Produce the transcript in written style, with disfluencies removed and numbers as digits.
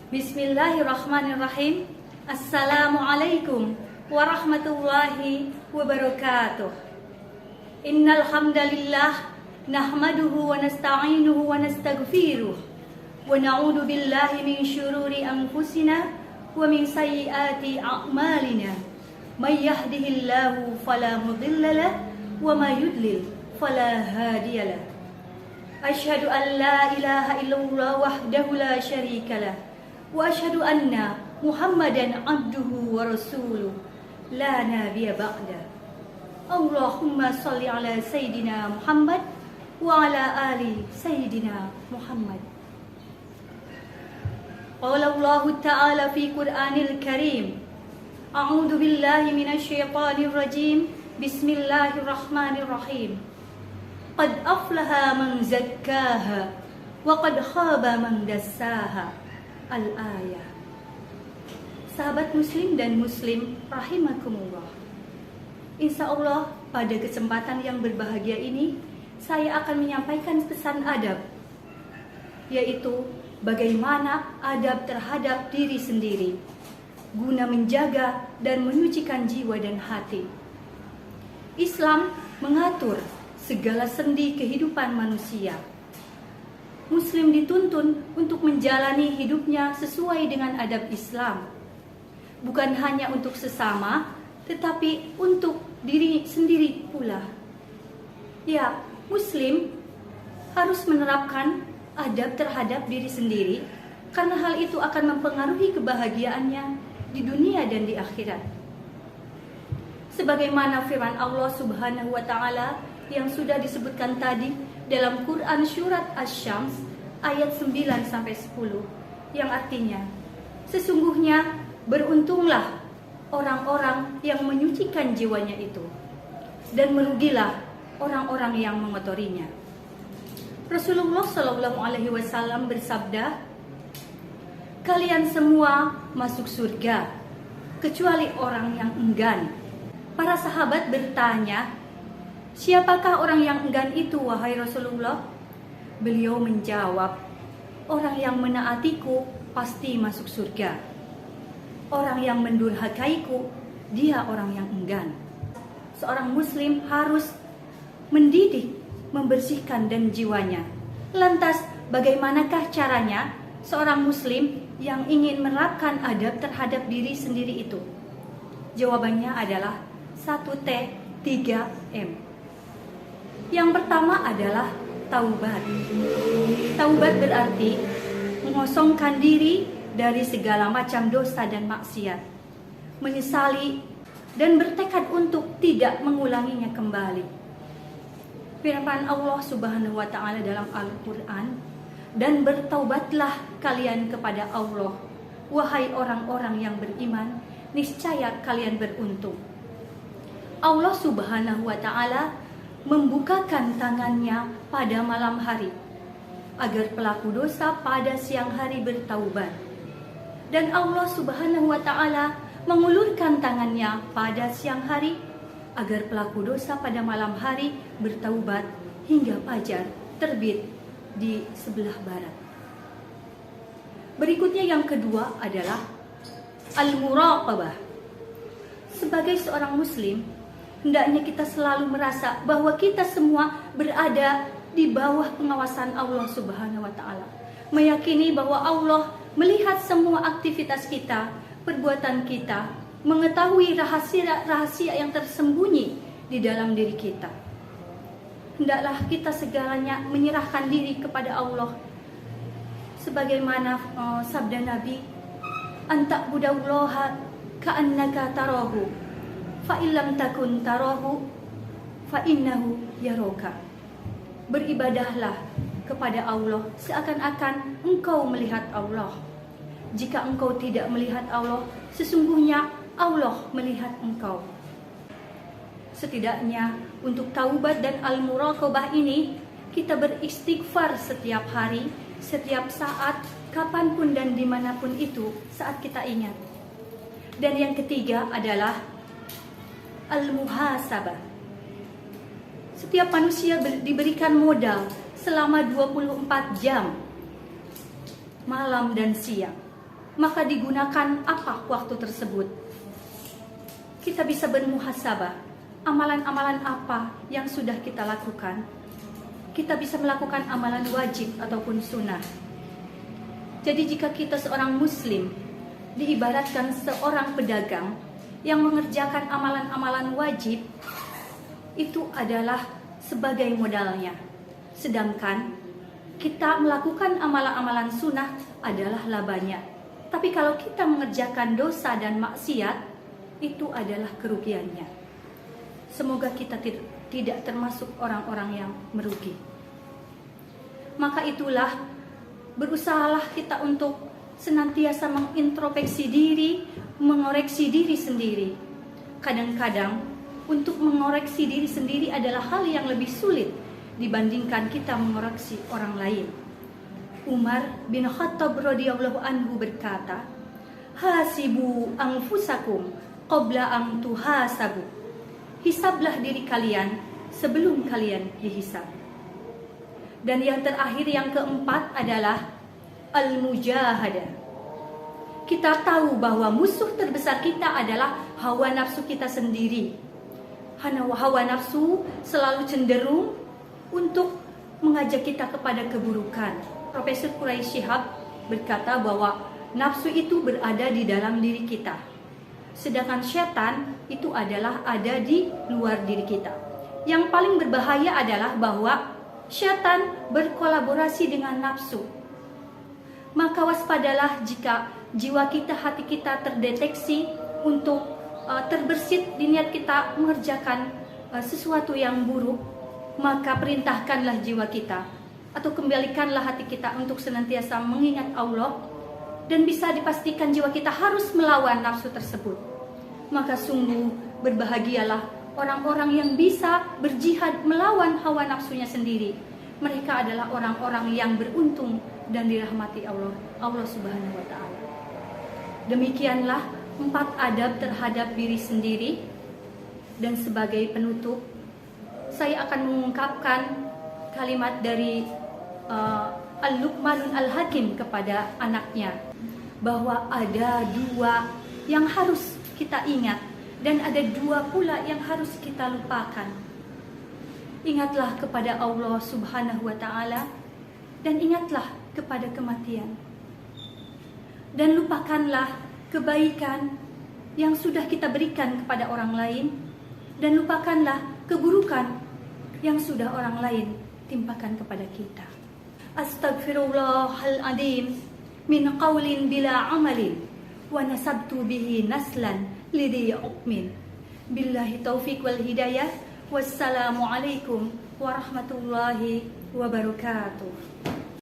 Bismillahirrahmanirrahim. Assalamualaikum warahmatullahi wabarakatuh. Innal hamdalillah nahmaduhu wa nasta'inuhu wa nastaghfiruh wa na'udzu billahi min syururi anfusina wa min sayyiati a'malina. May yahdihillahu fala mudilla lahu wa may yudlil fala hadiya lahu. Asyhadu an la ilaha illallah wahdahu la syarika lahu wa asyhadu anna Muhammadan abduhu wa rasuluh la nabiyya ba'da. Allahumma shalli ala sayyidina Muhammad wa ala ali sayyidina Muhammad. Qala Allah ta'ala fi Qur'anil Karim. A'udzu billahi minasy syaithanir rajim. Bismillahirrahmanirrahim. Qad aflaha man zakkaha wa qad khaba man dassaha. Al-ayah. Sahabat muslim dan muslim rahimakumullah. Insya Allah pada kesempatan yang berbahagia ini saya akan menyampaikan pesan adab, yaitu bagaimana adab terhadap diri sendiri guna menjaga dan menyucikan jiwa dan hati. Islam mengatur segala sendi kehidupan manusia. Muslim dituntun untuk menjalani hidupnya sesuai dengan adab Islam. Bukan hanya untuk sesama, tetapi untuk diri sendiri pula. Ya, Muslim harus menerapkan adab terhadap diri sendiri, karena hal itu akan mempengaruhi kebahagiaannya di dunia dan di akhirat. Sebagaimana firman Allah Subhanahu wa Ta'ala yang sudah disebutkan tadi dalam Quran Surat Asy-Syams ayat 9-10, yang artinya, sesungguhnya beruntunglah orang-orang yang menyucikan jiwanya itu, dan merugilah orang-orang yang mengotorinya. Rasulullah Shallallahu Alaihi Wasallam bersabda, kalian semua masuk surga kecuali orang yang enggan. Para sahabat bertanya, siapakah orang yang enggan itu, wahai Rasulullah? Beliau menjawab, orang yang menaatiku pasti masuk surga. Orang yang mendurhakaiku, dia orang yang enggan. Seorang muslim harus mendidik, membersihkan dan jiwanya. Lantas, bagaimanakah caranya seorang muslim yang ingin menerapkan adab terhadap diri sendiri itu? Jawabannya adalah 1T 3M. Yang pertama adalah taubat. Taubat berarti mengosongkan diri dari segala macam dosa dan maksiat, menyesali dan bertekad untuk tidak mengulanginya kembali. Firman Allah Subhanahu wa Ta'ala dalam Al-Quran, dan bertaubatlah kalian kepada Allah, wahai orang-orang yang beriman, niscaya kalian beruntung. Allah Subhanahu wa Ta'ala membukakan tangannya pada malam hari agar pelaku dosa pada siang hari bertaubat, dan Allah Subhanahu wa Ta'ala mengulurkan tangannya pada siang hari agar pelaku dosa pada malam hari bertaubat hingga fajar terbit di sebelah barat. Berikutnya yang kedua adalah al-muraqabah. Sebagai seorang muslim, hendaknya kita selalu merasa bahwa kita semua berada di bawah pengawasan Allah Subhanahu wa Ta'ala. Meyakini bahwa Allah melihat semua aktivitas kita, perbuatan kita, mengetahui rahasia-rahasia yang tersembunyi di dalam diri kita. Hendaklah kita segalanya menyerahkan diri kepada Allah. Sebagaimana sabda Nabi, anta'budallaha ka'annaka tarahu, fa illam takun tarahu fa innahu yaraka. Beribadahlah kepada Allah seakan-akan engkau melihat Allah. Jika engkau tidak melihat Allah, sesungguhnya Allah melihat engkau. Setidaknya untuk taubat dan al-muraqabah ini, kita beristighfar setiap hari, setiap saat, kapanpun dan dimanapun itu saat kita ingat. Dan yang ketiga adalah al-muhasabah. Setiap manusia diberikan modal selama 24 jam, malam dan siang. maka digunakan apa waktu tersebut? Kita bisa bermuhasabah, amalan-amalan apa yang sudah kita lakukan. Kita bisa melakukan amalan wajib ataupun sunnah. Jadi jika kita seorang muslim, diibaratkan seorang pedagang yang mengerjakan amalan-amalan wajib, itu adalah sebagai modalnya. Sedangkan kita melakukan amalan-amalan sunnah adalah labanya. Tapi kalau kita mengerjakan dosa dan maksiat, itu adalah kerugiannya. Semoga kita tidak termasuk orang-orang yang merugi. Maka itulah, berusahalah kita untuk senantiasa mengintrospeksi diri, mengoreksi diri sendiri. Kadang-kadang untuk mengoreksi diri sendiri adalah hal yang lebih sulit dibandingkan kita mengoreksi orang lain. Umar bin Khattab radhiyallahu anhu berkata, "Hasibu anfusakum qabla an tuhasabu." Hisablah diri kalian sebelum kalian dihisab. Dan yang terakhir, yang keempat adalah al-mujahadah. Kita tahu bahwa musuh terbesar kita adalah hawa nafsu kita sendiri. Hawa nafsu selalu cenderung untuk mengajak kita kepada keburukan. Profesor Quraisy Shihab berkata bahwa nafsu itu berada di dalam diri kita, sedangkan setan itu adalah ada di luar diri kita. Yang paling berbahaya adalah bahwa setan berkolaborasi dengan nafsu. Maka waspadalah jika jiwa kita, hati kita terdeteksi untuk terbersit di niat kita mengerjakan sesuatu yang buruk, maka perintahkanlah jiwa kita atau kembalikanlah hati kita untuk senantiasa mengingat Allah, dan bisa dipastikan jiwa kita harus melawan nafsu tersebut. Maka sungguh berbahagialah orang-orang yang bisa berjihad melawan hawa nafsunya sendiri. Mereka adalah orang-orang yang beruntung dan dirahmati Allah Subhanahu wa ta'ala. Demikianlah 4 adab terhadap diri sendiri. Dan sebagai penutup, saya akan mengungkapkan kalimat dari Al-Luqmanun Al-Hakim kepada anaknya, bahwa ada 2 yang harus kita ingat dan ada 2 pula yang harus kita lupakan. Ingatlah kepada Allah Subhanahu wa ta'ala dan ingatlah kepada kematian. Dan lupakanlah kebaikan yang sudah kita berikan kepada orang lain, dan lupakanlah keburukan yang sudah orang lain timpakan kepada kita. Astaghfirullahaladzim min qawlin bila amalin wa nasabtu bihi naslan lidhi uqmin. Billahi taufiq wal hidayah. Wassalamualaikum warahmatullahi wabarakatuh.